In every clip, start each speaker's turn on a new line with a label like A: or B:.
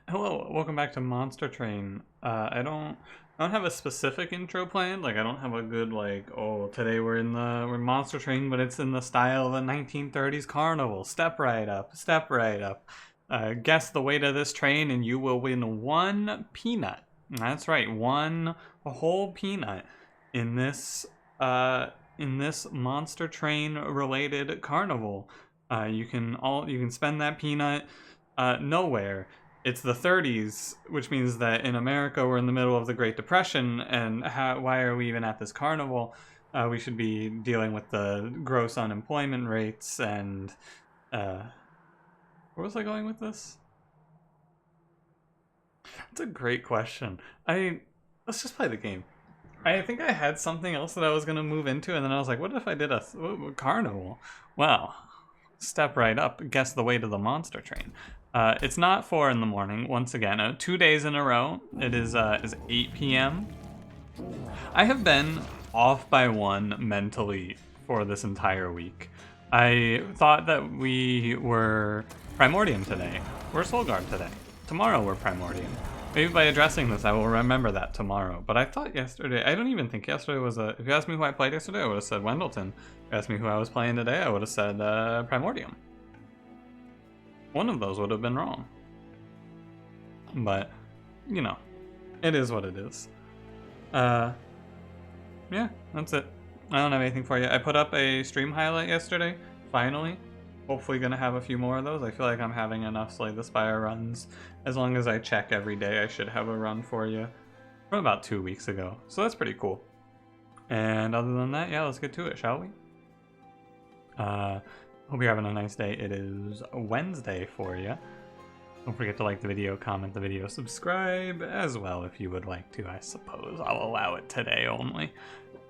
A: Hello, welcome back to Monster Train. I don't have a specific intro planned. Like I don't have a good oh today we're Monster Train, but it's in the style of a 1930s carnival. Step right up, step right up. Guess the weight of this train, and you will win one peanut. That's right, one whole peanut in this Monster Train related carnival. You can spend that peanut nowhere. It's the 30s, which means that in America we're in the middle of the Great Depression, and why are we even at this carnival? We should be dealing with the gross unemployment rates and where was I going with this? That's a great question. Let's just play the game. I think I had something else that I was gonna move into, and then I was like, what if I did a carnival? Well, step right up, guess the way to the Monster Train. It's not 4 in the morning, once again, 2 days in a row. It is 8 p.m. I have been off by one mentally for this entire week. I thought that we were Primordium today. We're Soulguard today. Tomorrow we're Primordium. Maybe by addressing this I will remember that tomorrow. But I thought yesterday, I don't even think yesterday was if you asked me who I played yesterday, I would have said Wendleton. If you asked me who I was playing today, I would have said Primordium. One of those would have been wrong. But, you know, it is what it is. Yeah, that's it. I don't have anything for you. I put up a stream highlight yesterday, finally. Hopefully gonna have a few more of those. I feel like I'm having enough Slay the Spire runs. As long as I check every day, I should have a run for you from about 2 weeks ago. So that's pretty cool. And other than that, yeah, let's get to it, shall we? Hope you're having a nice day. It is Wednesday for you. Don't forget to like the video, comment the video, subscribe as well if you would like to, I suppose. I'll allow it today only.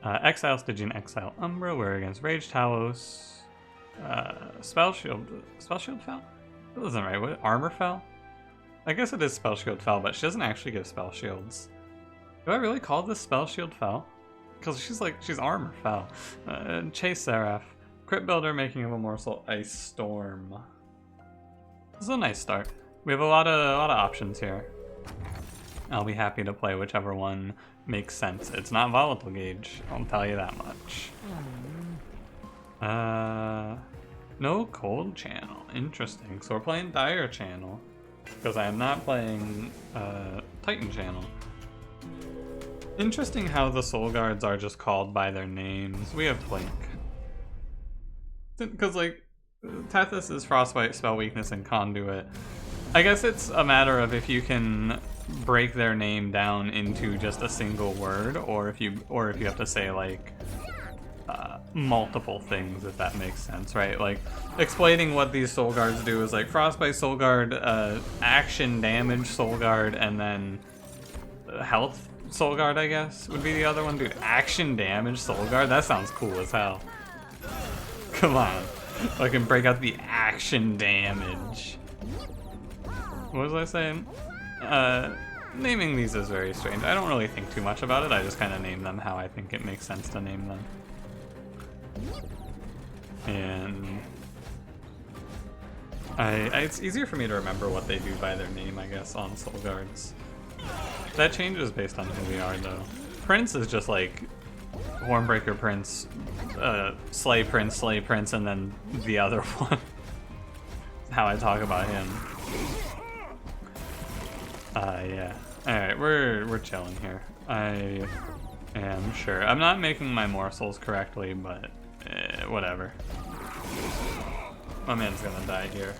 A: Exile Stygian, Exile Umbra. We're against Rage Talos. Spell Shield fell? That wasn't right. What? Armor fell? I guess it is Spell Shield fell, but she doesn't actually give Spell Shields. Do I really call this Spell Shield fell? Because she's Armor fell. Chase Seraph. Crit Builder, Making of a Morsel, Ice Storm. This is a nice start. We have a lot of options here. I'll be happy to play whichever one makes sense. It's not Volatile Gauge, I'll tell you that much. No Cold Channel. Interesting. So we're playing Dire Channel. Because I am not playing Titan Channel. Interesting how the Soul Guards are just called by their names. We have Blink. Because, Tethys is Frostbite, Spell Weakness, and Conduit. I guess it's a matter of if you can break their name down into just a single word, or if you have to say, multiple things, if that makes sense, right? Like, explaining what these Soul Guards do is, Frostbite Soul Guard, Action Damage Soul Guard, and then Health Soul Guard, I guess, would be the other one. Dude, Action Damage Soul Guard? That sounds cool as hell. Come on. I can break out the action damage. What was I saying? Naming these is very strange. I don't really think too much about it. I just kind of name them how I think it makes sense to name them. And it's easier for me to remember what they do by their name, I guess, on Soul Guards. That changes based on who we are, though. Prince is just Hornbreaker Prince, Slay Prince, and then the other one. How I talk about him. Yeah. Alright, we're chilling here. I am sure. I'm not making my morsels correctly, but whatever. My man's gonna die here.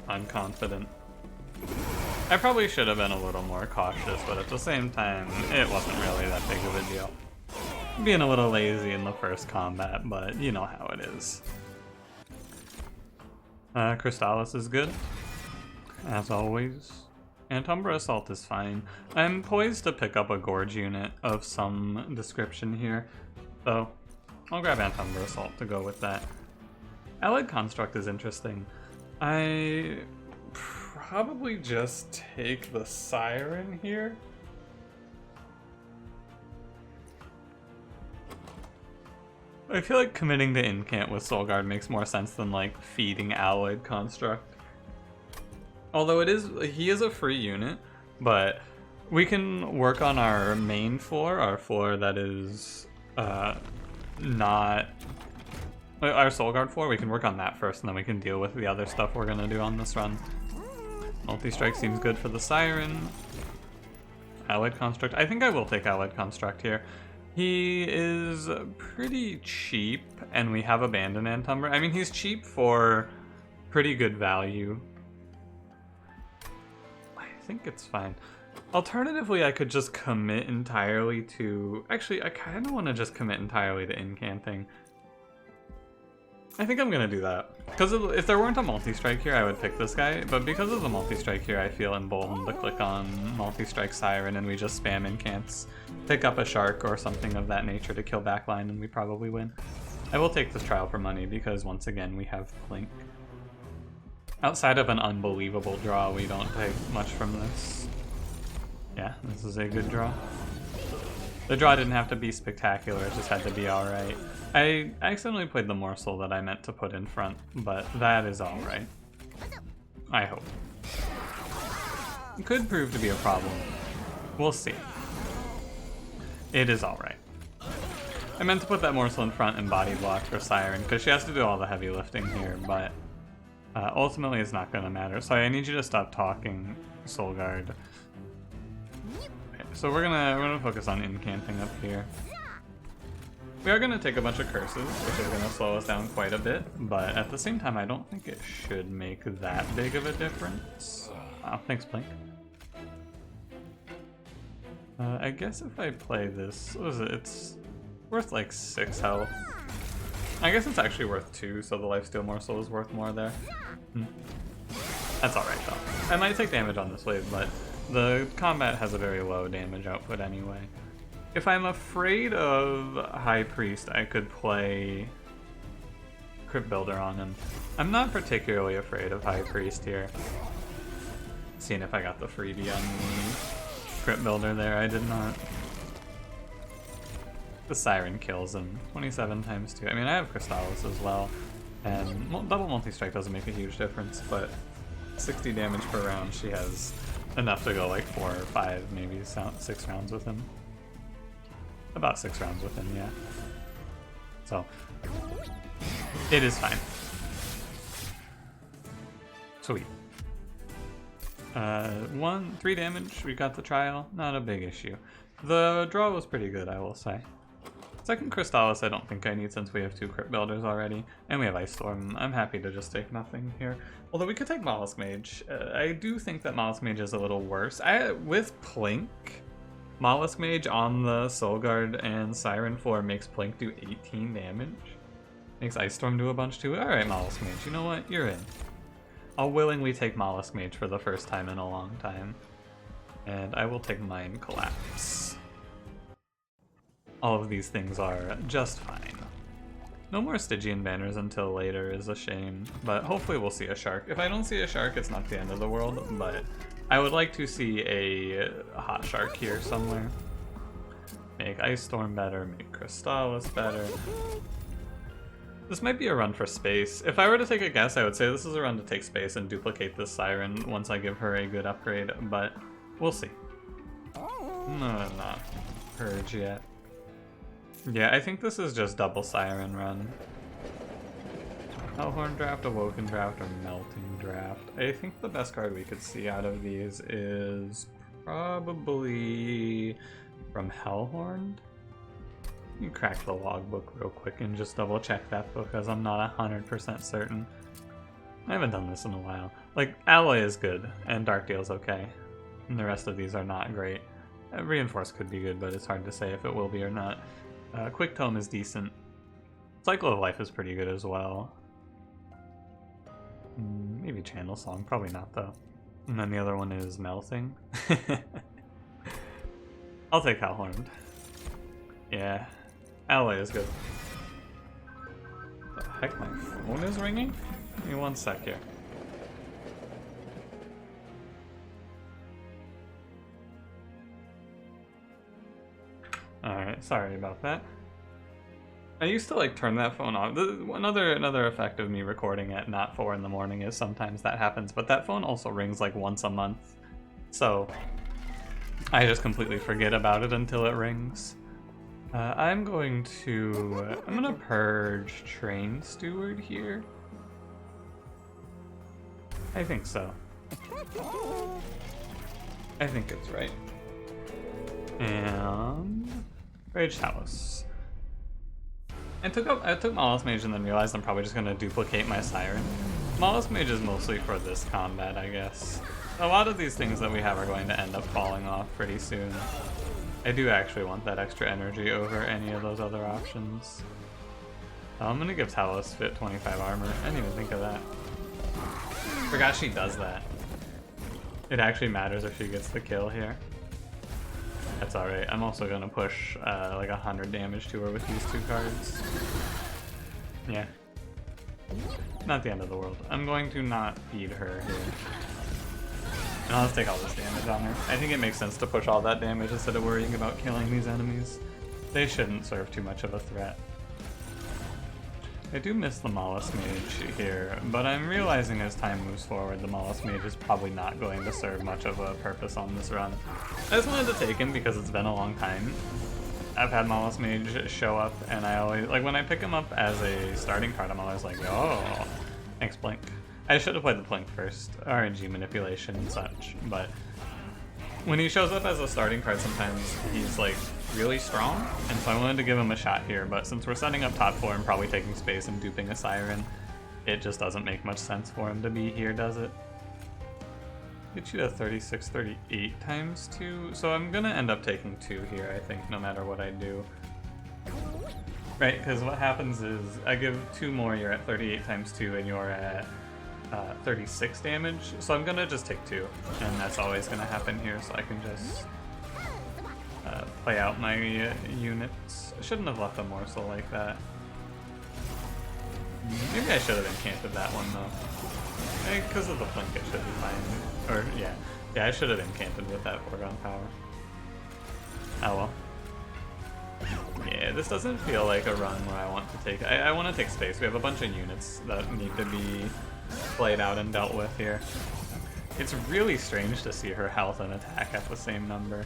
A: I'm confident. I probably should have been a little more cautious, but at the same time, it wasn't really that big of a deal. Being a little lazy in the first combat, but you know how it is. Crystallis is good, as always. And Umbra Assault is fine. I'm poised to pick up a Gorge unit of some description here, so I'll grab Antumbra Assault to go with that. Allied Construct is interesting. I probably just take the Siren here. I feel like committing to Incant with Soulguard makes more sense than feeding Alloyed Construct. Although he is a free unit, but we can work on our main floor, our floor that is not our Soul Guard floor. We can work on that first, and then we can deal with the other stuff we're gonna do on this run. Multi-strike seems good for the Siren. Allied Construct. I think I will take Allied Construct here. He is pretty cheap, and we have Abandon and Umbra. I mean, he's cheap for pretty good value. I think it's fine. Alternatively, I could just commit entirely to... Actually, I kind of want to just commit entirely to incanting. I think I'm going to do that. Because if there weren't a multi-strike here, I would pick this guy. But because of the multi-strike here, I feel emboldened to click on multi-strike Siren, and we just spam incants. Pick up a shark or something of that nature to kill backline, and we probably win. I will take this trial for money because, once again, we have Plink. Outside of an unbelievable draw, we don't take much from this. Yeah, this is a good draw. The draw didn't have to be spectacular, it just had to be alright. I accidentally played the morsel that I meant to put in front, but that is alright. I hope. It could prove to be a problem. We'll see. It is alright. I meant to put that morsel in front and body block for Siren, because she has to do all the heavy lifting here, but ultimately it's not going to matter. So I need you to stop talking, Soul Guard. So we're gonna focus on incanting up here. We are gonna take a bunch of curses, which is gonna slow us down quite a bit, but at the same time, I don't think it should make that big of a difference. Wow, thanks, Blink. I guess if I play this, what is it? It's worth like 6 health. I guess it's actually worth 2, so the lifesteal morsel is worth more there. That's alright though. I might take damage on this wave, but the combat has a very low damage output anyway. If I'm afraid of High Priest, I could play Crypt Builder on him. I'm not particularly afraid of High Priest here. Seeing if I got the freebie on the Crypt Builder there, I did not. The Siren kills him. 27 times 2. I mean, I have Crystallis as well, and double multi-strike doesn't make a huge difference, but 60 damage per round, she has enough to go like 4 or 5, maybe 6 rounds with him. About 6 rounds with him, yeah. So, it is fine. Sweet. 3 damage, we got the trial, not a big issue. The draw was pretty good, I will say. Second Crystallis I don't think I need since we have 2 Crypt Builders already, and we have Ice Storm. I'm happy to just take nothing here. Although we could take Mollusk Mage. I do think that Mollusk Mage is a little worse. With Plink, Mollusk Mage on the Soul Guard and Siren floor makes Plink do 18 damage. Makes Ice Storm do a bunch too. Alright, Mollusk Mage, you know what? You're in. I'll willingly take Mollusk Mage for the first time in a long time. And I will take Mind Collapse. All of these things are just fine. No more Stygian banners until later is a shame, but hopefully we'll see a shark. If I don't see a shark, it's not the end of the world, but I would like to see a hot shark here somewhere. Make Ice Storm better, make Crystallis better. This might be a run for space. If I were to take a guess, I would say this is a run to take space and duplicate this Siren once I give her a good upgrade, but we'll see. No, not Purge yet. Yeah, I think this is just double Siren run. Hellhorn draft, Awoken draft, or Melting draft. I think the best card we could see out of these is probably from Hellhorn. You can crack the logbook real quick and just double check that because I'm not 100% certain. I haven't done this in a while. Like, Alloy is good, and Dark Deal's okay. And the rest of these are not great. Reinforce could be good, but it's hard to say if it will be or not. Quick Tome is decent. Cycle of Life is pretty good as well. Maybe Channel Song, probably not though. And then the other one is Melting. I'll take Hellhorned. Yeah, Alloy is good. The heck, my phone is ringing? Give me 1 sec here. Alright, sorry about that. I used to like turn that phone off. Another effect of me recording at not 4 in the morning is sometimes that happens, but that phone also rings like once a month. So I just completely forget about it until it rings. I'm gonna purge Train Steward here. I think so. I think it's right. And Rage House. I took Mollusk Mage and then realized I'm probably just gonna duplicate my Siren. Mollusk Mage is mostly for this combat, I guess. A lot of these things that we have are going to end up falling off pretty soon. I do actually want that extra energy over any of those other options. I'm gonna give Talos Fit 25 armor. I didn't even think of that. Forgot she does that. It actually matters if she gets the kill here. That's alright. I'm also gonna push like 100 damage to her with these 2 cards. Yeah. Not the end of the world. I'm going to not feed her here. And I'll just take all this damage on her. I think it makes sense to push all that damage instead of worrying about killing these enemies. They shouldn't serve too much of a threat. I do miss the Mollusk Mage here, but I'm realizing as time moves forward, the Mollusk Mage is probably not going to serve much of a purpose on this run. I just wanted to take him because it's been a long time. I've had Mollusk Mage show up, and I always, like when I pick him up as a starting card, I'm always like, oh, thanks Blink. I should have played the Blink first, RNG manipulation and such, but when he shows up as a starting card, sometimes he's like really strong, and so I wanted to give him a shot here, but since we're setting up top 4 and probably taking space and duping a Siren, it just doesn't make much sense for him to be here, does it? Get you to 36, 38 times 2, so I'm gonna end up taking 2 here, I think, no matter what I do. Right, because what happens is I give 2 more, you're at 38 times 2, and you're at 36 damage, so I'm gonna just take 2, and that's always gonna happen here, so I can just play out my units. I shouldn't have left a morsel like that. Maybe I should have incanted that one though. Because of the Blink it should be fine. Or yeah, I should have incanted with that foregone power. Oh well. Yeah, this doesn't feel like a run where I want to take. I want to take space. We have a bunch of units that need to be played out and dealt with here. It's really strange to see her health and attack at the same number.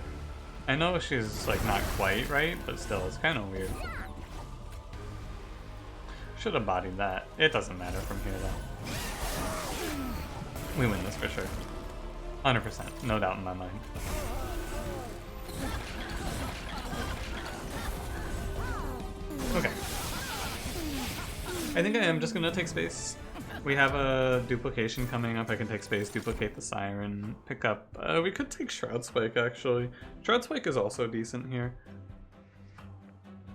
A: I know she's like not quite right, but still, it's kind of weird. Should have bodied that. It doesn't matter from here though. We win this for sure. 100%, no doubt in my mind. Okay. I think I am just gonna take space. We have a duplication coming up. I can take space, duplicate the Siren, pick up... we could take Shroud Spike, actually. Shroud Spike is also decent here.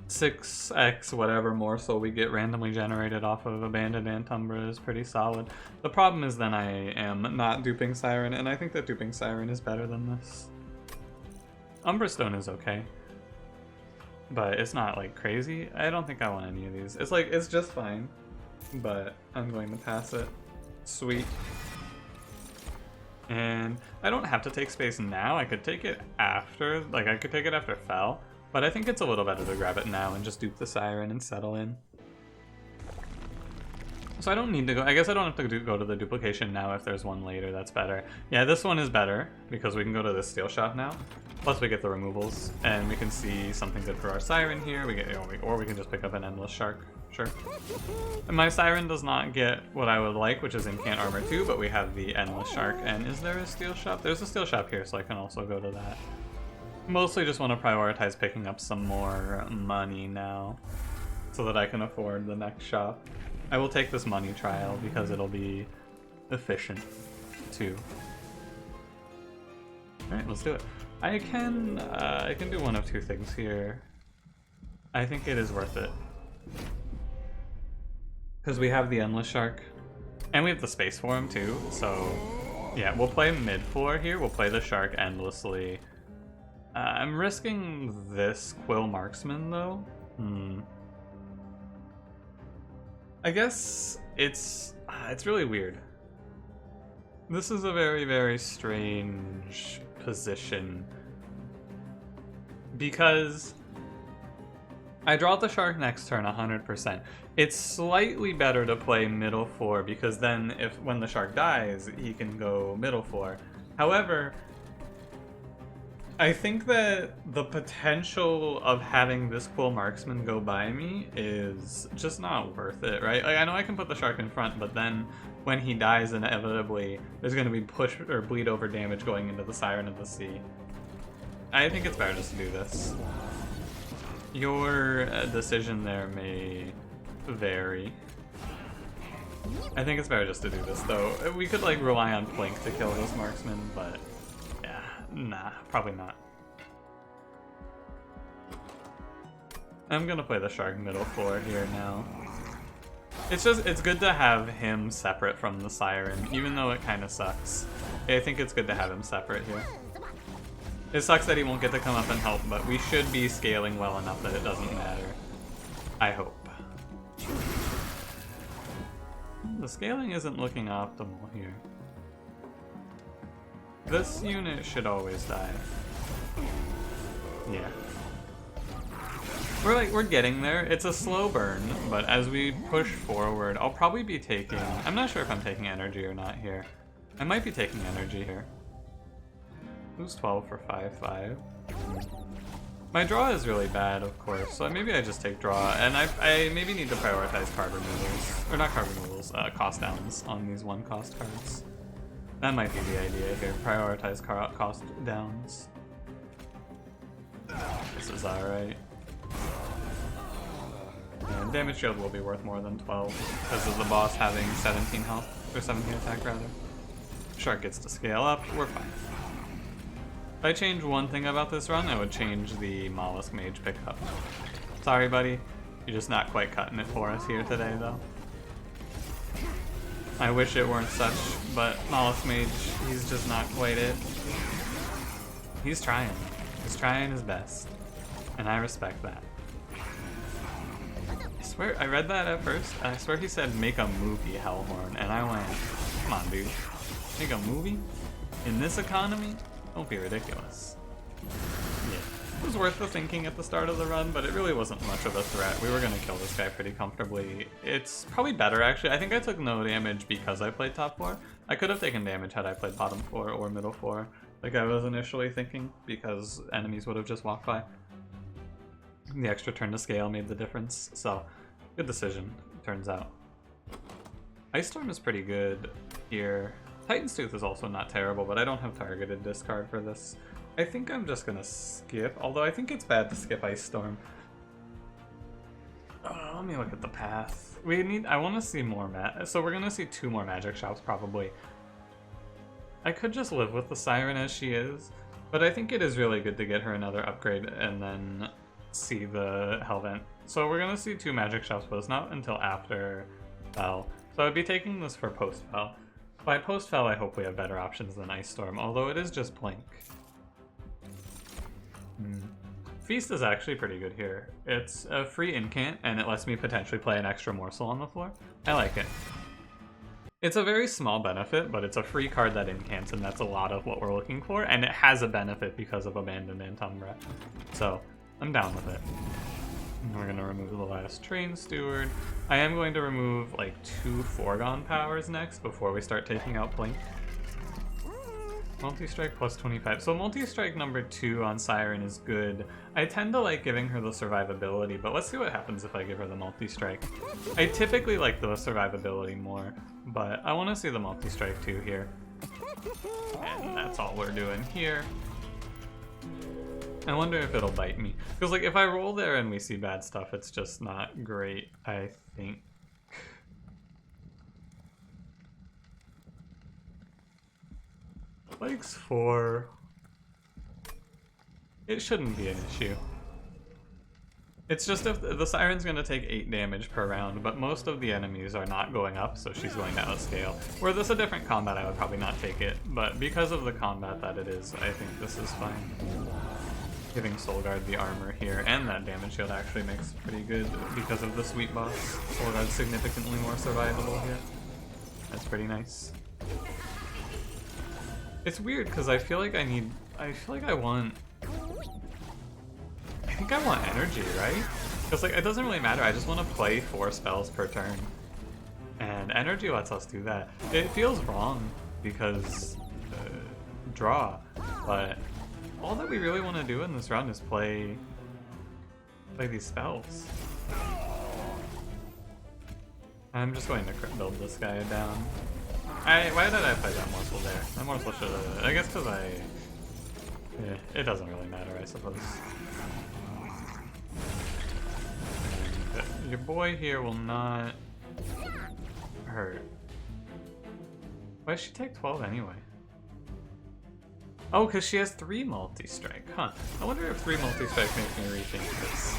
A: 6x whatever morsel we get randomly generated off of Abandoned Umbra is pretty solid. The problem is then I am not duping Siren, and I think that duping Siren is better than this. Umbra Stone is okay, but it's not like crazy. I don't think I want any of these. It's like, it's just fine, but I'm going to pass it. Sweet. And I don't have to take space now. I could take it after, like I could take it after Fell, but I think it's a little better to grab it now and just dupe the Siren and settle in. So I don't need to go, I guess I don't have to go to the duplication now. If there's one later, that's better. Yeah, this one is better because we can go to this steel shop now. Plus we get the removals and we can see something good for our Siren here. We get, or we can just pick up an Endless Shark, sure. And my Siren does not get what I would like, which is Incant Armor 2, but we have the Endless Shark. And is there a steel shop? There's a steel shop here, so I can also go to that. Mostly just want to prioritize picking up some more money now so that I can afford the next shop. I will take this money trial because it'll be efficient too. Alright, let's do it. I can do one of two things here. I think it is worth it. Because we have the Endless Shark. And we have the space for him too, so yeah, we'll play mid floor here. We'll play the Shark endlessly. I'm risking this Quill Marksman though. I guess it's really weird. This is a very, very strange position because I draw the shark next turn 100%. It's slightly better to play middle 4 because then when the shark dies, he can go middle 4. However, I think that the potential of having this cool marksman go by me is just not worth it, right? Like, I know I can put the shark in front, but then when he dies, inevitably, there's going to be push or bleed over damage going into the Siren of the Sea. I think it's better just to do this. Your decision there may vary. I think it's better just to do this, though. We could, like, rely on Plink to kill this marksman, but yeah, nah, probably not. I'm gonna play the shark middle 4 here now. It's good to have him separate from the Siren, even though it kind of sucks. I think it's good to have him separate here. It sucks that he won't get to come up and help, but we should be scaling well enough that it doesn't matter. I hope. The scaling isn't looking optimal here. This unit should always die. Yeah. We're getting there. It's a slow burn, but as we push forward, I'll probably be taking... I'm not sure if I'm taking energy or not here. I might be taking energy here. Who's 12 for 5/5? My draw is really bad, of course, so maybe I just take draw, and I maybe need to prioritize card removals. Or not card removals, cost downs on these 1-cost cards. That might be the idea here. Prioritize cost downs. This is alright. Yeah, damage shield will be worth more than 12 because of the boss having 17 health, or 17 attack rather. Shark gets to scale up, we're fine. If I change one thing about this run, I would change the Mollusk Mage pickup. Sorry buddy, you're just not quite cutting it for us here today though. I wish it weren't such, but Mollusk Mage, he's just not quite it. He's trying. He's trying his best. And I respect that. I swear, I read that at first, and I swear he said make a movie, Hellhorn, and I went, come on dude. Make a movie? In this economy? Don't be ridiculous. Yeah. It was worth the thinking at the start of the run, but it really wasn't much of a threat. We were gonna kill this guy pretty comfortably. It's probably better, actually. I think I took no damage because I played top 4. I could have taken damage had I played bottom 4 or middle 4, like I was initially thinking, because enemies would have just walked by. The extra turn to scale made the difference, so good decision, turns out. Ice Storm is pretty good here. Titan's Tooth is also not terrible, but I don't have targeted discard for this. I think I'm just gonna skip, although I think it's bad to skip Ice Storm. Let me look at the path. I want to see more so we're gonna see 2 more magic shops probably. I could just live with the Siren as she is, but I think it is really good to get her another upgrade and then see the Hellvent. So we're gonna see 2 magic shops, but it's not until after Fel. So I'd be taking this for post-Fel. By post-Fel, I hope we have better options than Ice Storm, although it is just Plink. Feast is actually pretty good here. It's a free incant, and it lets me potentially play an extra morsel on the floor. I like it. It's a very small benefit, but it's a free card that incants, and that's a lot of what we're looking for, and it has a benefit because of Abandonment Umbra. So, I'm down with it. We're going to remove the last Train Steward. I am going to remove like 2 Foregone powers next before we start taking out Plink. Multi-strike plus 25. So multi-strike number 2 on Siren is good. I tend to like giving her the survivability, but let's see what happens if I give her the multi-strike. I typically like the survivability more, but I want to see the multi-strike 2 here. And that's all we're doing here. I wonder if it'll bite me. Because like if I roll there and we see bad stuff, it's just not great, I think. Blake's 4. It shouldn't be an issue. It's just if the Siren's going to take 8 damage per round, but most of the enemies are not going up, so she's going to outscale. Were this a different combat, I would probably not take it, but because of the combat that it is, I think this is fine. Giving Soulguard the armor here, and that damage shield actually makes it pretty good because of the sweet boss. Soulguard's significantly more survivable here. That's pretty nice. It's weird because I feel like I think I want energy, right? Because like it doesn't really matter. I just want to play 4 spells per turn, and energy lets us do that. It feels wrong because draw, but all that we really want to do in this run is play these spells. I'm just going to build this guy down. Why did I play that morsel there? That morsel should have... I guess because yeah, it doesn't really matter, I suppose. And your boy here will not hurt. Why does she take 12 anyway? Oh, because she has 3 multi-strike, huh? I wonder if 3 multi-strike makes me rethink this.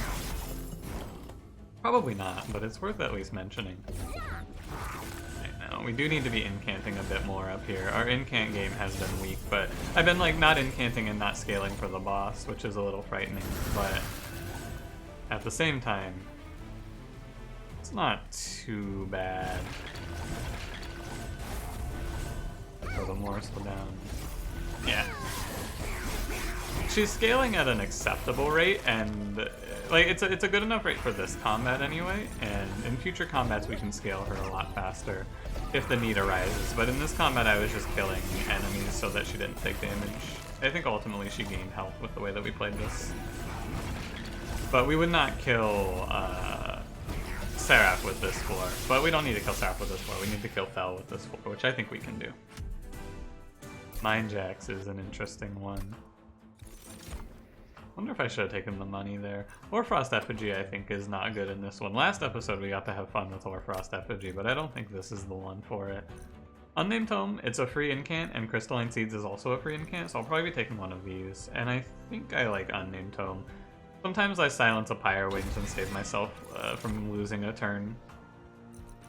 A: Probably not, but it's worth at least mentioning. I know, we do need to be incanting a bit more up here. Our incant game has been weak, but I've been like not incanting and not scaling for the boss, which is a little frightening, but at the same time, it's not too bad. Throw the morsel down. Yeah. She's scaling at an acceptable rate, and like it's a good enough rate for this combat anyway, and in future combats we can scale her a lot faster if the need arises. But in this combat I was just killing enemies so that she didn't take damage. I think ultimately she gained health with the way that we played this. But we would not kill Seraph with this floor. But we don't need to kill Seraph with this floor, we need to kill Fel with this floor, which I think we can do. Mind Jax is an interesting one. Wonder if I should have taken the money there. Hoarfrost Effigy I think is not good in this one. Last episode we got to have fun with Hoarfrost Effigy, but I don't think this is the one for it. Unnamed Tome, it's a free incant, and Crystalline Seeds is also a free incant, so I'll probably be taking one of these. And I think I like Unnamed Tome. Sometimes I silence a Pyre Wings and save myself from losing a turn.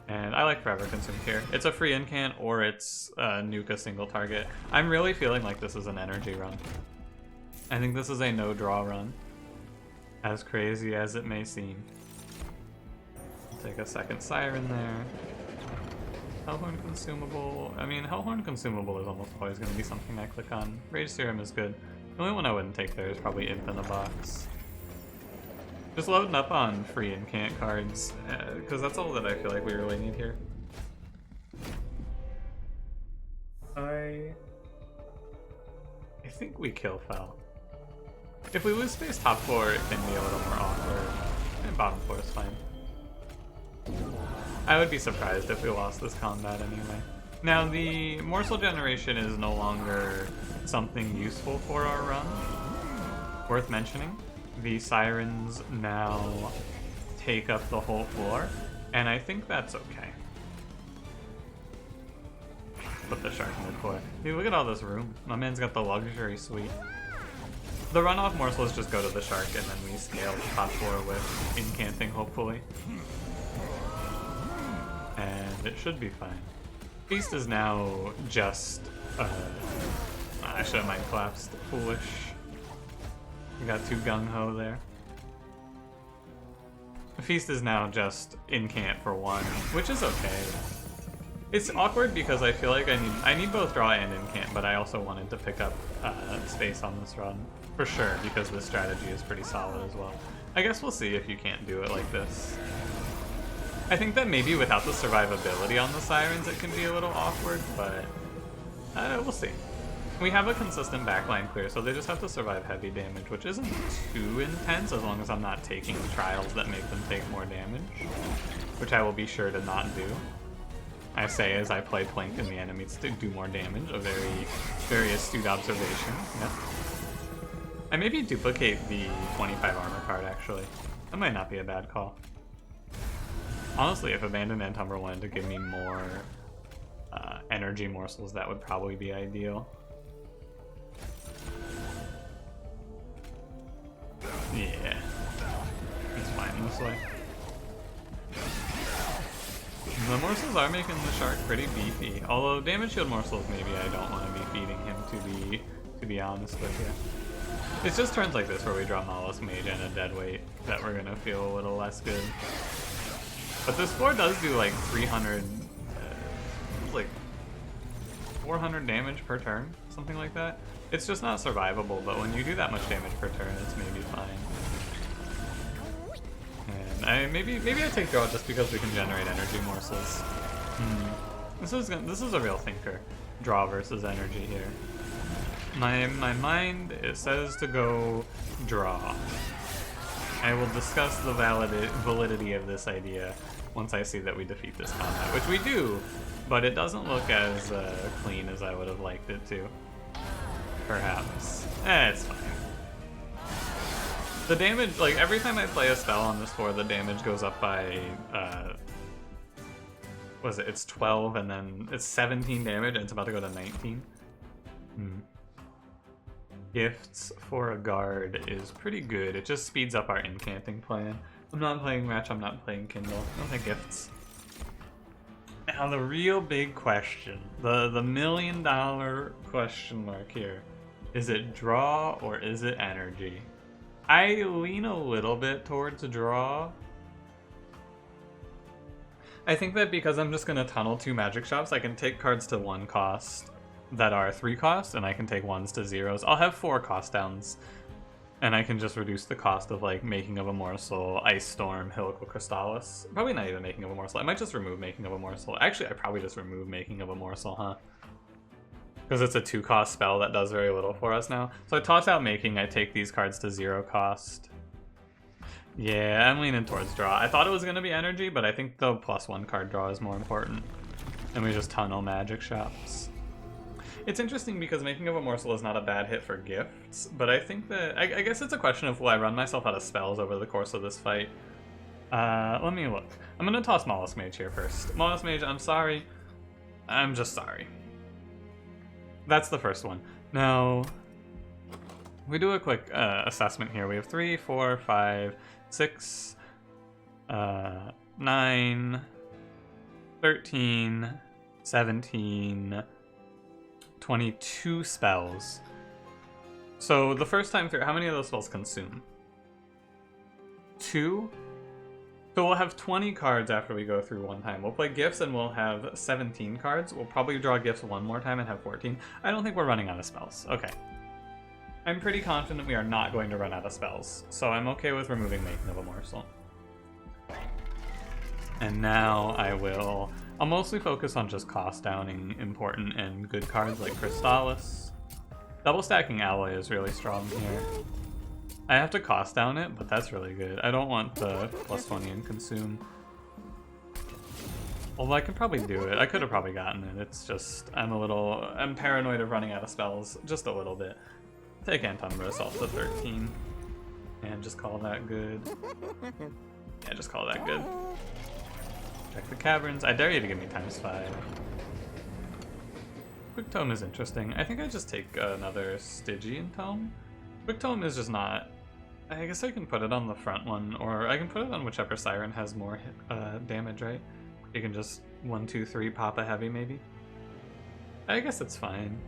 A: And I like Forever Consumed here. It's a free incant, or it's nuke a single target. I'm really feeling like this is an energy run. I think this is a no-draw run, as crazy as it may seem. Take a second Siren there. Hellhorn Consumable. I mean, Hellhorn Consumable is almost always going to be something I click on. Rage Serum is good. The only one I wouldn't take there is probably Imp in the Box. Just loading up on free incant cards, because that's all that I feel like we really need here. I think we kill Fel. If we lose space top floor, it can be a little more awkward. And bottom floor is fine. I would be surprised if we lost this combat anyway. Now, the morsel generation is no longer something useful for our run. Worth mentioning. The Sirens now take up the whole floor, and I think that's okay. Put the shark in the core. Dude, look at all this room. My man's got the luxury suite. The runoff morsels just go to the shark, and then we scale the top floor with incanting, hopefully. And it should be fine. Feast is now just... I should have mind collapsed. Foolish. We got too gung-ho there. Feast is now just incant for 1, which is okay. It's awkward because I feel like I need both draw and incant, but I also wanted to pick up space on this run. For sure, because this strategy is pretty solid as well. I guess we'll see if you can't do it like this. I think that maybe without the survivability on the Sirens it can be a little awkward, but we'll see. We have a consistent backline clear, so they just have to survive heavy damage, which isn't too intense as long as I'm not taking trials that make them take more damage, which I will be sure to not do. I say as I play Plank and the enemies to do more damage, a very astute observation. Yep. I maybe duplicate the 25 armor card, actually. That might not be a bad call. Honestly, if Abandoned Antumbra wanted to give me more energy morsels, that would probably be ideal. Yeah, it's fine this way. The morsels are making the shark pretty beefy, although damage shield morsels maybe I don't want to be feeding him, to be honest with you. It's just turns like this where we draw Mollusk Mage and a dead weight that we're gonna feel a little less good. But this floor does do like 300, like 400 damage per turn, something like that. It's just not survivable, but when you do that much damage per turn, it's maybe fine. And maybe I take draw just because we can generate energy morsels. This is a real thinker. Draw versus energy here. My mind, it says to go draw. I will discuss the validity of this idea once I see that we defeat this combat, which we do, but it doesn't look as clean as I would have liked it to. Perhaps. It's fine. The damage, like, every time I play a spell on this floor, the damage goes up by, what is it? It's 12, and then it's 17 damage, and it's about to go to 19. Gifts for a guard is pretty good. It just speeds up our incanting plan. I'm not playing Match, I'm not playing Kindle. I don't think gifts. Now the real big question, the $1 million question mark here. Is it draw or is it energy? I lean a little bit towards draw. I think that because I'm just going to tunnel 2 magic shops, I can take cards to 1 cost that are 3 cost, and I can take 1s to 0s. I'll have 4 cost downs, and I can just reduce the cost of, like, Making of a Morsel, Ice Storm, Helical Crystallis. Probably not even Making of a Morsel. I might just remove Making of a Morsel. Actually, I probably just remove Making of a Morsel, huh? Because it's a 2-cost spell that does very little for us now. So I toss out Making, I take these cards to 0 cost. Yeah, I'm leaning towards draw. I thought it was going to be energy, but I think the +1 card draw is more important. And we just tunnel magic shops. It's interesting because Making of a Morsel is not a bad hit for gifts, but I think that... I guess it's a question of will I run myself out of spells over the course of this fight. Let me look. I'm going to toss Mollusk Mage here first. Mollusk Mage, I'm sorry. I'm just sorry. That's the first one. Now, we do a quick assessment here. We have 3, 4, 5, 6, 9, 13, 17, 22 spells. So the first time through, how many of those spells consume? 2? So we'll have 20 cards after we go through one time. We'll play gifts and we'll have 17 cards. We'll probably draw gifts one more time and have 14. I don't think we're running out of spells. Okay. I'm pretty confident we are not going to run out of spells, so I'm okay with removing Making of a Morsel. And now I'll mostly focus on just cost downing important and good cards like Crystallis. Double stacking Alloy is really strong here. I have to cost down it, but that's really good. I don't want the +20 and consume. Although I could probably do it. I could have probably gotten it. It's just, I'm paranoid of running out of spells just a little bit. Take Umbra Assault to 13. And just call that good. Yeah, just call that good. Check the caverns. I dare you to give me ×5. Quick Tome is interesting. I think I just take another Stygian Tome. Quick Tome is just not... I guess I can put it on the front one, or I can put it on whichever Siren has more damage, right? You can just 1, 2, 3 pop a heavy, maybe? I guess it's fine.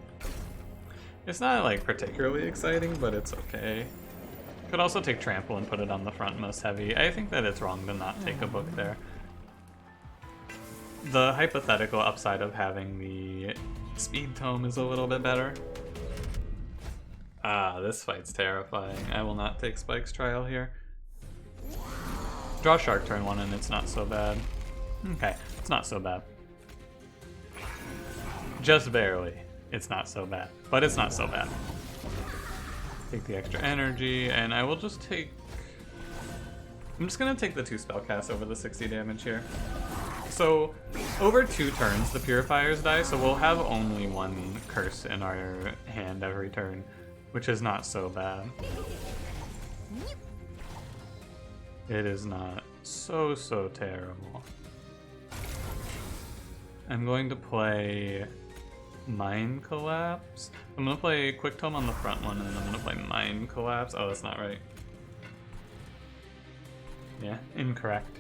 A: It's not, like, particularly exciting, but it's okay. Could also take Trample and put it on the front most heavy. I think that it's wrong to not take a book there. The hypothetical upside of having the Speed Tome is a little bit better. Ah, this fight's terrifying. I will not take Spike's Trial here. Draw Shark turn 1 and it's not so bad. Okay, it's not so bad. Just barely. It's not so bad. But it's not so bad. Take the extra energy, and I will just take... I'm just gonna take the 2 spell casts over the 60 damage here. So, over 2 turns, the Purifiers die, so we'll have only 1 curse in our hand every turn, which is not so bad. It is not so terrible. I'm going to play Mind Collapse. I'm going to play Quick Tome on the front one, and then I'm going to play Mind Collapse. Oh, that's not right. Yeah, incorrect.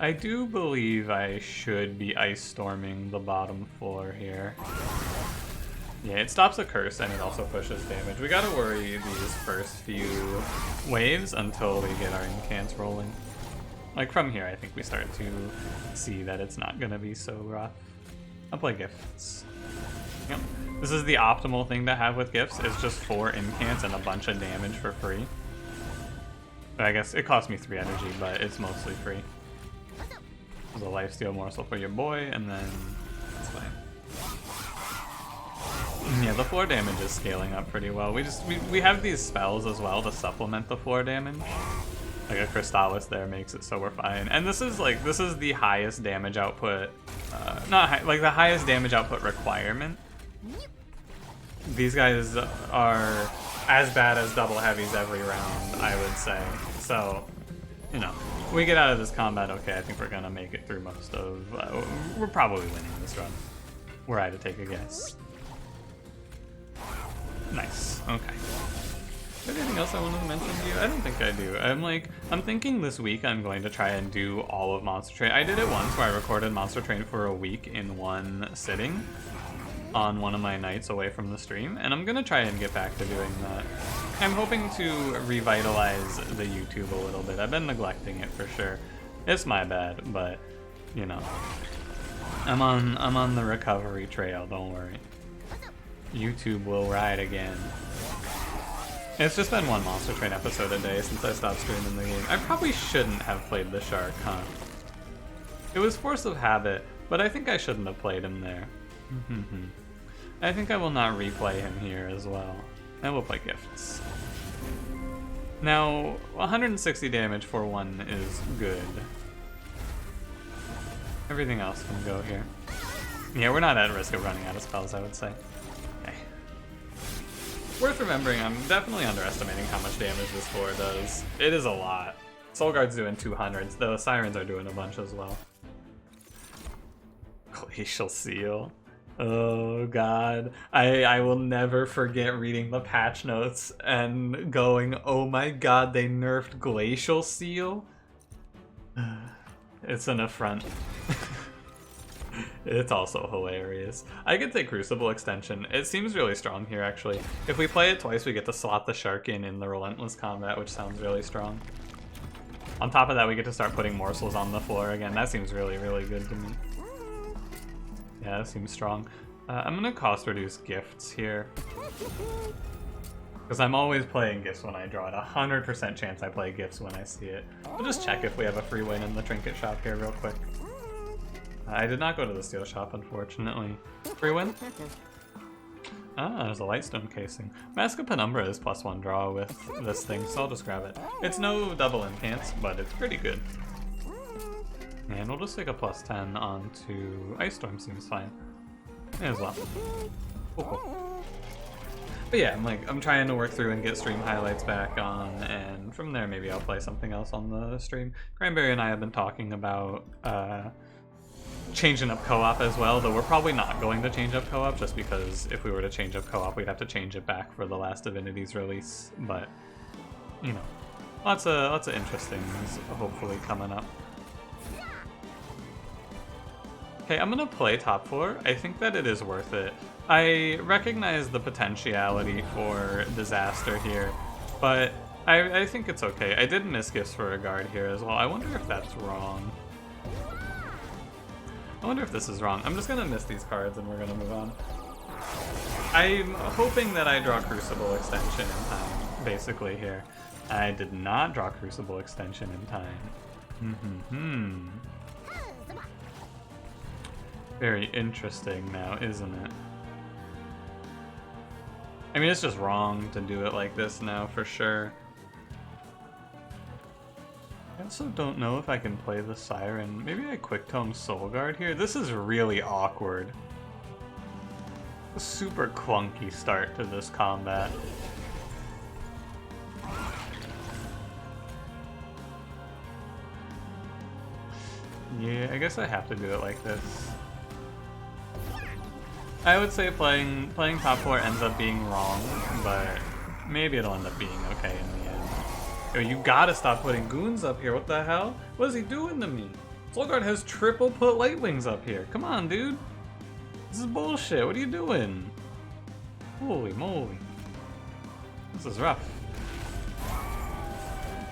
A: I do believe I should be Ice Storming the bottom floor here. Yeah, it stops a curse and it also pushes damage. We gotta worry these first few waves until we get our incants rolling. Like from here, I think we start to see that it's not gonna be so rough. I'll play gifts. Yep. This is the optimal thing to have with gifts, is just 4 incants and a bunch of damage for free. I guess it cost me 3 energy, but it's mostly free. There's a lifesteal morsel for your boy, and then that's fine. Yeah, the floor damage is scaling up pretty well. We have these spells as well to supplement the floor damage. Like a Crystallis there makes it so we're fine. And this is the highest damage output, not high, like the highest damage output requirement. These guys are as bad as double heavies every round, I would say. So, you know, we get out of this combat okay. I think we're gonna make it through most of. We're probably winning this run. Were I to take a guess. Nice. Okay. Anything else I wanted to mention to you? I don't think I do. I'm thinking this week I'm going to try and do all of Monster Train. I did it once where I recorded Monster Train for a week in one sitting on one of my nights away from the stream, and I'm gonna try and get back to doing that. I'm hoping to revitalize the YouTube a little bit. I've been neglecting it for sure. It's my bad, but you know, I'm on the recovery trail. Don't worry. YouTube will ride again. It's just been one Monster Train episode a day since I stopped streaming the game. I probably shouldn't have played the shark, huh? It was force of habit, but I think I shouldn't have played him there. I think I will not replay him here as well. I will play gifts. Now, 160 damage for one is good. Everything else can go here. Yeah, we're not at risk of running out of spells, I would say. Okay. Worth remembering, I'm definitely underestimating how much damage this floor does. It is a lot. Soulguard's doing 200s, though Sirens are doing a bunch as well. Glacial Seal. Oh god. I will never forget reading the patch notes and going, oh my god, they nerfed Glacial Seal? It's an affront. It's also hilarious. I could take Crucible Extension. It seems really strong here, actually. If we play it twice, we get to slot the Shark in the Relentless Combat, which sounds really strong. On top of that, we get to start putting morsels on the floor again. That seems really, really good to me. Yeah, that seems strong. I'm gonna cost reduce gifts here. Because I'm always playing gifts when I draw it. 100% chance I play gifts when I see it. We'll just check if we have a free win in the trinket shop here real quick. I did not go to the steel shop, unfortunately. Free win? Ah, there's a Lightstone casing. Mask of Penumbra is +1 draw with this thing, so I'll just grab it. It's no double enhance, but it's pretty good. And we'll just take a +10 onto Ice Storm, seems fine. As well. Cool. But yeah, I'm trying to work through and get stream highlights back on, and from there maybe I'll play something else on the stream. Cranberry and I have been talking about changing up co-op as well, though we're probably not going to change up co-op, just because if we were to change up co-op, we'd have to change it back for the last Divinity's release. But, you know, lots of interesting things hopefully coming up. Okay, I'm gonna play top 4. I think that it is worth it. I recognize the potentiality for disaster here, but I think it's okay. I did miss gifts for a guard here as well. I wonder if that's wrong. I wonder if this is wrong. I'm just gonna miss these cards and we're gonna move on. I'm hoping that I draw Crucible Extension in time, basically here. I did not draw Crucible Extension in time. Very interesting now, isn't it? I mean, it's just wrong to do it like this now, for sure. I also don't know if I can play the Siren. Maybe I Quick Tome Soul Guard here? This is really awkward. A super clunky start to this combat. Yeah, I guess I have to do it like this. I would say playing top 4 ends up being wrong, but maybe it'll end up being okay in the end. Yo, you gotta stop putting goons up here. What the hell? What is he doing to me? Soulguard has triple put Lightwings up here. Come on, dude. This is bullshit. What are you doing? Holy moly. This is rough.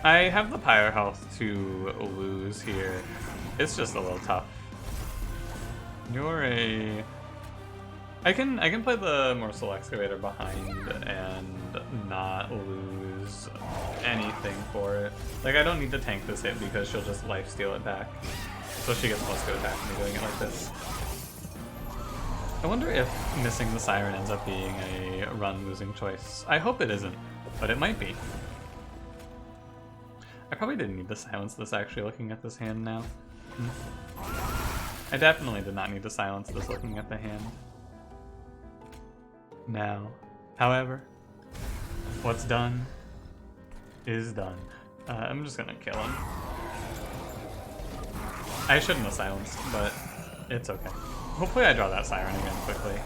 A: I have the Pyre health to lose here. It's just a little tough. You're a... I can play the Morsel Excavator behind and not lose anything for it. Like, I don't need to tank this hit because she'll just lifesteal it back. So she gets plus good attack from me doing it like this. I wonder if missing the Siren ends up being a run-losing choice. I hope it isn't, but it might be. I probably didn't need to silence this, actually, looking at this hand now. I definitely did not need to silence this looking at the hand. Now, however, what's done is done. I'm just gonna kill him. I shouldn't have silenced, but it's okay. Hopefully I draw that Siren again quickly,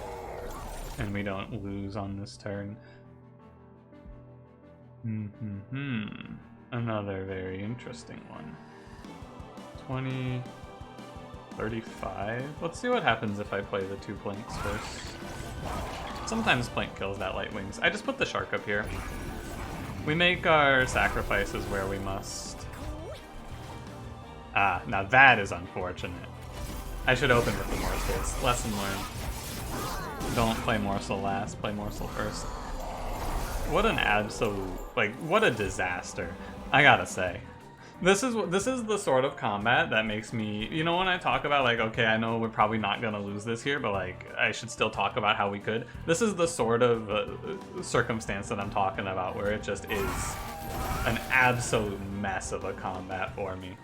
A: and we don't lose on this turn. Another very interesting one. 20, 35. Let's see what happens if I play the 2 planks first. Sometimes plank kills that light wings. I just put the shark up here. We make our sacrifices where we must. Ah, now that is unfortunate. I should open with the morsels. Lesson learned. Don't play morsel last, play morsel first. What an absolute, like, what a disaster. I gotta say. This is the sort of combat that makes me, you know, when I talk about, like, okay, I know we're probably not gonna lose this here, but, like, I should still talk about how we could. This is the sort of circumstance that I'm talking about, where it just is an absolute mess of a combat for me.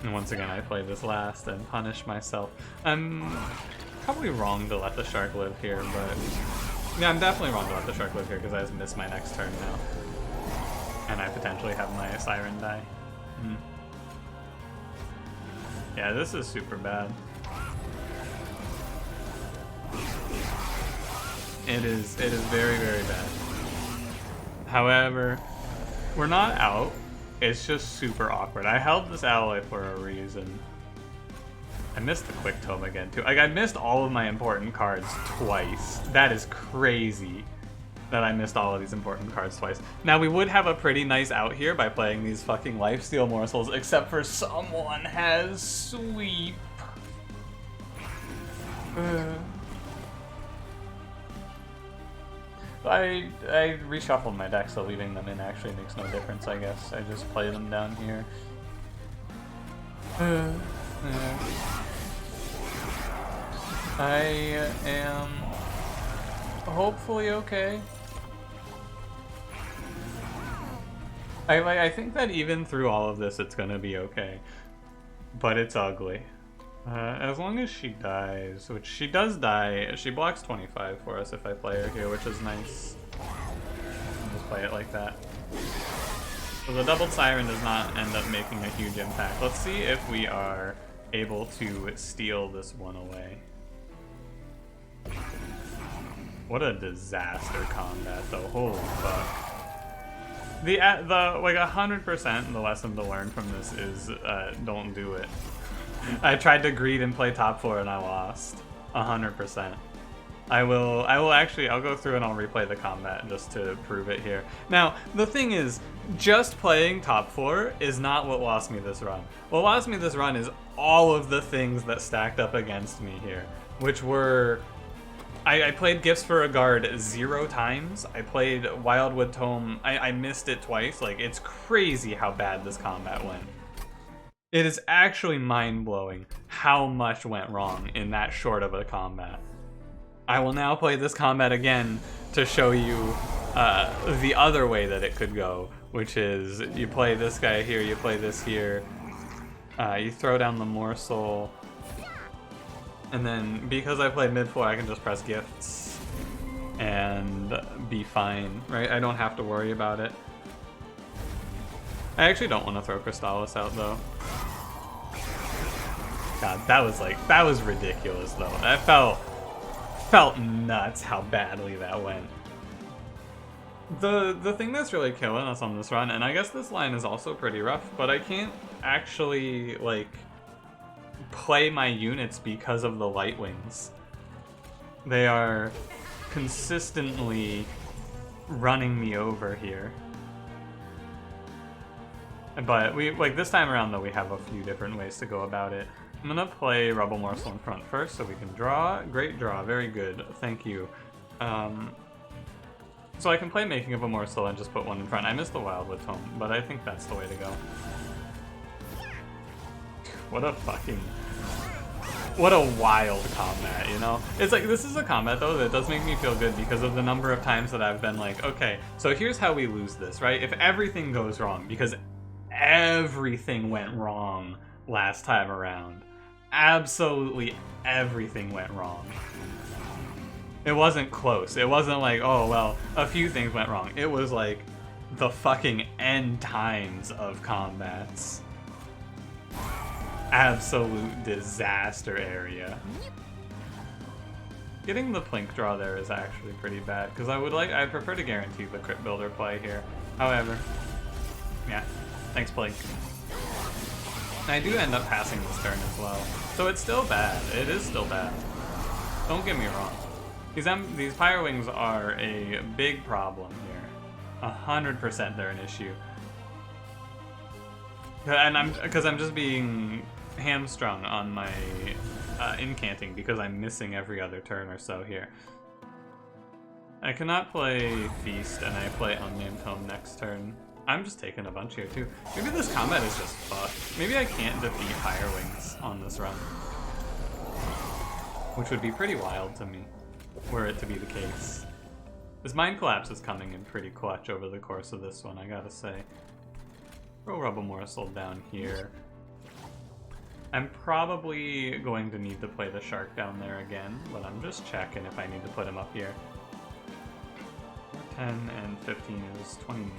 A: And once again, I play this last and punish myself. I'm probably wrong to let the shark live here, but... yeah, I'm definitely wrong to let the shark live here because I just missed my next turn now. And I potentially have my Siren die. Yeah, this is super bad. It is very, very bad. However, we're not out. It's just super awkward. I held this alloy for a reason. I missed the quick tome again too. Like, I missed all of my important cards twice. That is crazy that I missed all of these important cards twice. Now, we would have a pretty nice out here by playing these fucking lifesteal morsels, except for someone has sweep. I reshuffled my deck, so leaving them in actually makes no difference, I guess. I just play them down here. I am hopefully okay. I think that even through all of this, it's gonna be okay. But it's ugly. As long as she dies, which she does die, she blocks 25 for us if I play her here, which is nice. I'll just play it like that. So the doubled Siren does not end up making a huge impact. Let's see if we are able to steal this one away. What a disaster combat, though. Holy fuck. The like 100% the lesson to learn from this is don't do it. I tried to greed and play top 4 and I lost. 100%. I'll go through and I'll replay the combat just to prove it here. Now, the thing is, just playing top 4 is not what lost me this run. What lost me this run is all of the things that stacked up against me here, which were... I played Gifts for a Guard 0 times. I played Wildwood Tome. I missed it twice. Like, it's crazy how bad this combat went. It is actually mind-blowing how much went wrong in that short of a combat. I will now play this combat again to show you the other way that it could go, which is you play this guy here, you play this here, you throw down the morsel, and then because I played mid-4, I can just press gifts and be fine, right? I don't have to worry about it. I actually don't want to throw Crystallis out, though. God, that was ridiculous, though. That felt nuts how badly that went. The thing that's really killing us on this run, and I guess this line is also pretty rough, but I can't actually, like, play my units because of the light wings. They are consistently running me over here. But this time around, though, we have a few different ways to go about it. I'm gonna play Rebel Morsel in front first so we can draw. Great draw, very good, thank you. So I can play Making of a Morsel and just put one in front. I missed the Wildwood Tome, but I think that's the way to go. What a fucking... What a wild combat, you know? It's like, this is a combat, though, that does make me feel good because of the number of times that I've been like, okay, so here's how we lose this, right? If everything goes wrong, because everything went wrong last time around. Absolutely everything went wrong. It wasn't close. It wasn't like, oh, well, a few things went wrong. It was like the fucking end times of combats. Absolute disaster area. Getting the Plink draw there is actually pretty bad, because I'd prefer to guarantee the Crypt Builder play here. However, yeah, thanks Plink. I do end up passing this turn as well, so it's still bad. It is still bad. Don't get me wrong. These Pyre Wings are a big problem here. 100% they're an issue. And because I'm just being hamstrung on my incanting because I'm missing every other turn or so here. I cannot play Feast and I play Unnamed Tome next turn. I'm just taking a bunch here too. Maybe this combat is just fucked. Maybe I can't defeat Pyre Wings on this run. Which would be pretty wild to me, were it to be the case. This Mind Collapse is coming in pretty clutch over the course of this one, I gotta say. Throw Rubble Morsel down here. I'm probably going to need to play the Shark down there again, but I'm just checking if I need to put him up here. 10 and 15 is 29,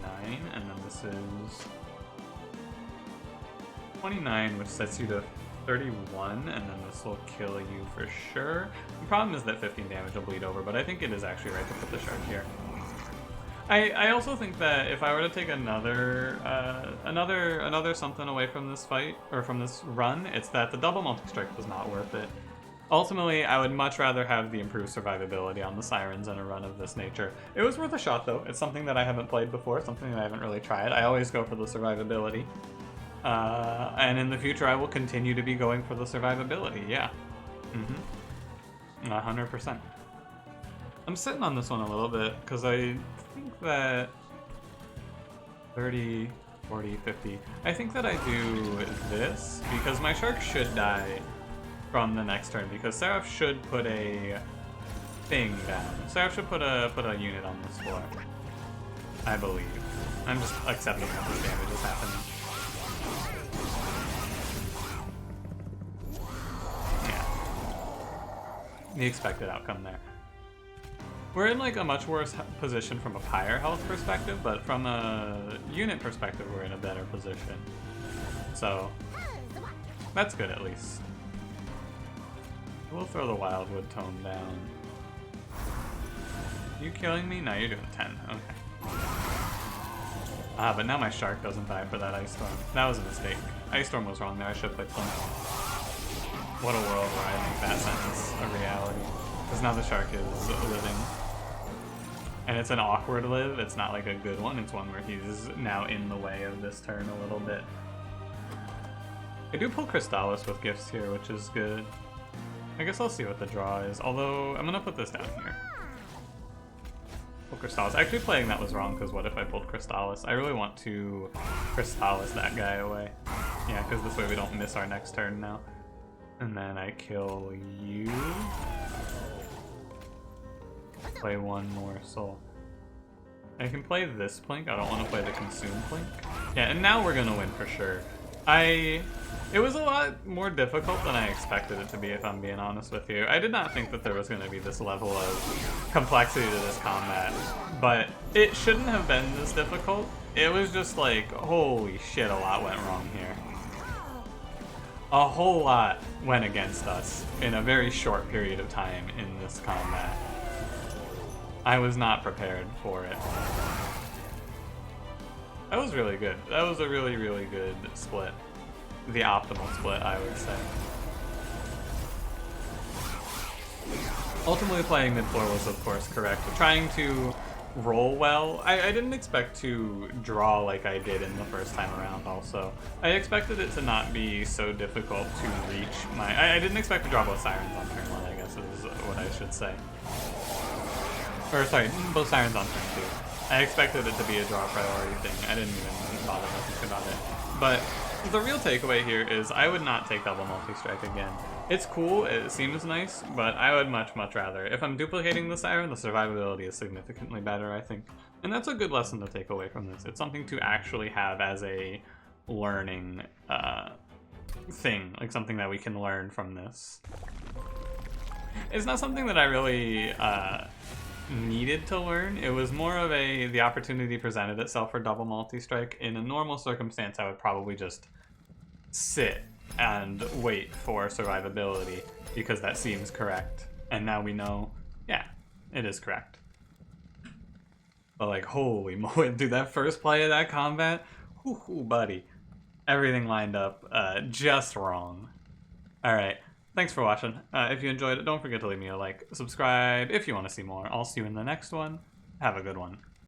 A: and then this is 29, which sets you to 31, and then this will kill you for sure. The problem is that 15 damage will bleed over, but I think it is actually right to put the Shark here. I also think that if I were to take another something away from this fight, or from this run, it's that the double multi-strike was not worth it. Ultimately, I would much rather have the improved survivability on the Sirens in a run of this nature. It was worth a shot, though. It's something that I haven't played before, something that I haven't really tried. I always go for the survivability. And in the future, I will continue to be going for the survivability, yeah. 100%. I'm sitting on this one a little bit, because I think that 30, 40, 50... I think that I do this, because my Shark should die from the next turn, because Seraph should put a thing down. Seraph should put a unit on this floor, I believe. I'm just accepting that this damage is happening. Yeah. The expected outcome there. We're in like a much worse position from a Pyre health perspective, but from a unit perspective, we're in a better position. So, that's good at least. We'll throw the Wildwood Tome down. You killing me? No, you're doing 10. Okay. Ah, but now my Shark doesn't die for that Ice Storm. That was a mistake. Ice Storm was wrong there. I should have played Plink. What a world where I make that sentence a reality. Because now the Shark is living. And it's an awkward live. It's not like a good one. It's one where he's now in the way of this turn a little bit. I do pull Crystallis with gifts here, which is good. I guess I'll see what the draw is, although I'm gonna put this down here. Pull Crystallis. Actually playing that was wrong, because what if I pulled Crystallis? I really want to Crystallis that guy away. Yeah, because this way we don't miss our next turn now. And then I kill you. Play one more soul. I can play this Plink, I don't want to play the Consume Plink. Yeah, and now we're gonna win for sure. It was a lot more difficult than I expected it to be, if I'm being honest with you. I did not think that there was going to be this level of complexity to this combat, but it shouldn't have been this difficult. It was just like, holy shit, a lot went wrong here. A whole lot went against us in a very short period of time in this combat. I was not prepared for it. That was really good. That was a really, really good split. The optimal split, I would say. Ultimately playing mid-floor was of course correct. Trying to roll well. I didn't expect to draw like I did in the first time around also. I expected it to not be so difficult to reach my... I didn't expect to draw both Sirens on turn 1, I guess is what I should say. Or sorry, both Sirens on turn 2. I expected it to be a draw priority thing. I didn't even bother to think about it. But the real takeaway here is I would not take double multi-strike again. It's cool, it seems nice, but I would much, much rather. If I'm duplicating the Siren, the survivability is significantly better, I think. And that's a good lesson to take away from this. It's something to actually have as a learning thing, like something that we can learn from this. It's not something that I really needed to learn. It was more of the opportunity presented itself for double multi-strike. In a normal circumstance, I would probably just sit and wait for survivability because that seems correct. And now we know, yeah, it is correct. But like, holy moly, dude, that first play of that combat, whoo, buddy. Everything lined up just wrong. Alright, thanks for watching. If you enjoyed it, don't forget to leave me a like, subscribe if you want to see more. I'll see you in the next one. Have a good one.